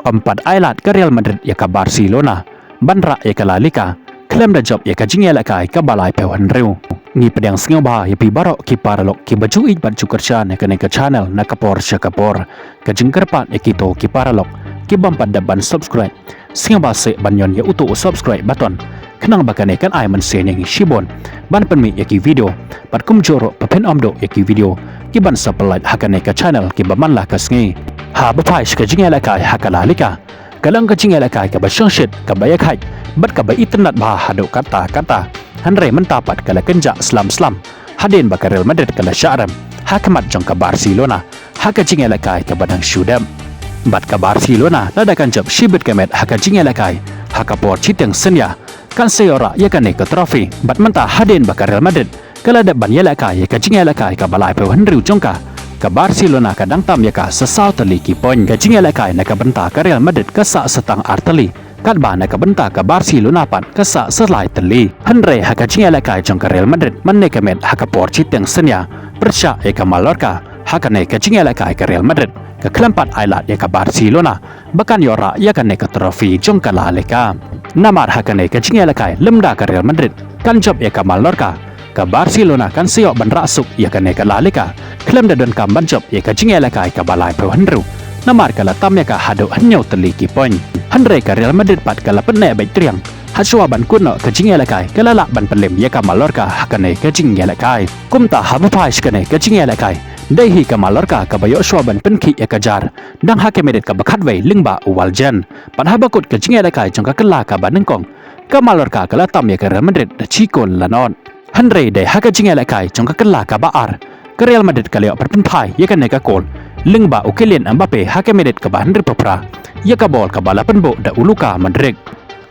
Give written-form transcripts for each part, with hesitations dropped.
Empat Ailat ke Real Madrid ya ke Barcelona, Banra ya ke La Liga, klaim dah job ya ke Jingel kai ke balai pewan reu. Ni pedang singo bah ya pi barok ki paralok ki baju it ban cukerchan ya ke channel na kapor syakapor. Ke jengkerpat ya kito ki paralok ki bampat daban subscribe. Singo bah se banyon ya utu subscribe button. Kenang bakane kan ai man sen yang shibon. Ban penmi ya ki video. Pat kum jorok papen omdo ya ki video. Ki ban sapelait hakane ke channel ki baman lah ke sngi. Ha bapai ke Jingel kai hakala lika. Kalang ke Jingel kai ke basyang shit ke bayak hai. Bat ka ba internet bah haduk kata-kata. Hanre mentapat kala kenjak selam-selam. Hadin baka Real Madrid kala Syarem. Hakamat jong ke Barcelona. Haka Jingel kai ke badang syudam. Bat ke Barcelona ladakan job shibit kemet haka Jingel kai. Haka por citeng senya. Kan seora ya kan ke trofi. Bat mentah hadin baka Real Madrid. Kala daban yela kai ya ke Jingel kai ke balai pe Henry jongka. Ke Barcelona kadang tam ya ka sesau teli ki poin. Ke Jingel kai nak bentah ke Real Madrid ke sak setang arteli. Kat ba nak bentah ke Barcelona pan ke sak selai teli. Henry haka Jingel kai jong ke Real Madrid manne kemet haka por citeng senya. Persya ya ke Mallorca. Haka ne ke Jingel kai ke Real Madrid. Ke kelempat Ailat ya ke Barcelona. Bahkan yora ya kan ke trofi jong ke La Liga. Namar haka ne ke Jingel kai lemda ke Real Madrid. Kan job ya ke Mallorca. Ke Barcelona kan siok ban rasuk ya kan ke La Liga. Klem da don kam ban job ya ke Jingel kai ke balai pe Henry. Namar kala tam ya ka hadu hanyau teli ki poin. Henry ke Real Madrid pat kala penne baik triang. Hatsua ban kuno ke Jingel kai kala lak ban pelem ya ke Mallorca hakane ke Jingel kai. Kumta habupai skane ke Jingel kai. Dehi ke Mallorca ke bayo shua ban penki ya ke jar. Dang hake medet ke bakat wei lingba uwaljan. Pan habakut ke Jingel kai jong ke kela ke banengkong. Ke Mallorca kala tam ya ke Real Madrid da cikon lanon. Henry de haka Jingel kai jong ke kela ke baar. Ke Real Madrid kala yok perpenpai ya ke neka kol. Lingba ukelian Mbappe hake medet ke Henry Popra. Ya ke bol ke bala penbo da uluka Madrid.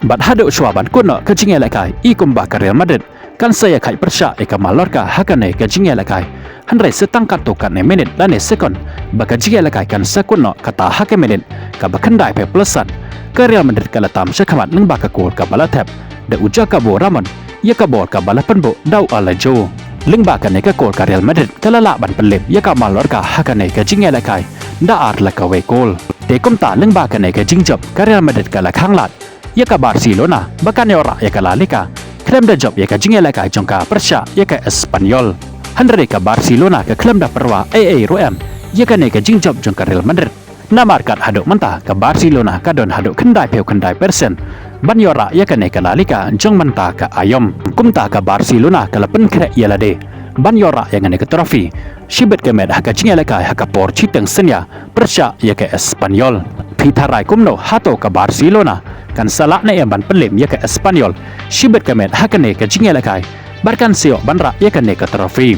Bat haduk swaban kuno ke Jingel kai ikum ba ke Real Madrid. Kan saya kai persya ke Mallorca hakane ke Jingel kai. Henry setangkat tokan ne menit dan ne sekon. Baka Jingel kai kan sekuno kata hake menit ke bakandai pe plusan. Ke Real Madrid kala tam sekamat lingba ke kol ke bala tap. Da uja ke bo Ramon. Ya ke bol ke bala penbo dau alajo. Lingba kan ne ke kol ke Real Madrid kala lak ban pelem ya ke Mallorca hakane ke Jingel kai. Da ar la ke we kol. Te kumta lingba kan ne ke jingjob ke Real Madrid kala khanglat. Ya ke Barcelona bahkan ora ya ke La Liga. Klaim dah job ya ke Jingel kai jongka Persya ya ke Espanyol. Henry ke Barcelona ke klaim dah perwa Ruem ya ke ne ke jingjob jongka Real Madrid. Namar kat haduk mentah ke Barcelona kadon haduk kendai peu kendai persen. Ban yora ya ke ne ke La Liga jong mentah ke Ayom. Kumta ke Barcelona ke lepen krek ya lade. Ban yora yang ne ke trofi. Shibet ke med haka Jingel kai haka por citeng senya Persya ya ke Espanyol. Pitarai kumno hato ke Barcelona. Kan salak na yang ban pelem ya ke Espanyol. Shibet ke med hakane ke Jingel kai. Barkan siok banra ya ke ne ke trofi.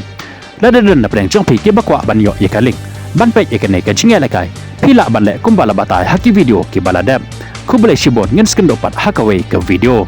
Ladadun na preng jong pi ke bakwa ban yo ya ke link. Ban pek ya ke ne ke Jingel kai. Pila ban le kumbala batai haki video ki baladam. Ku boleh shibon ngin skendopat hakawe ke video.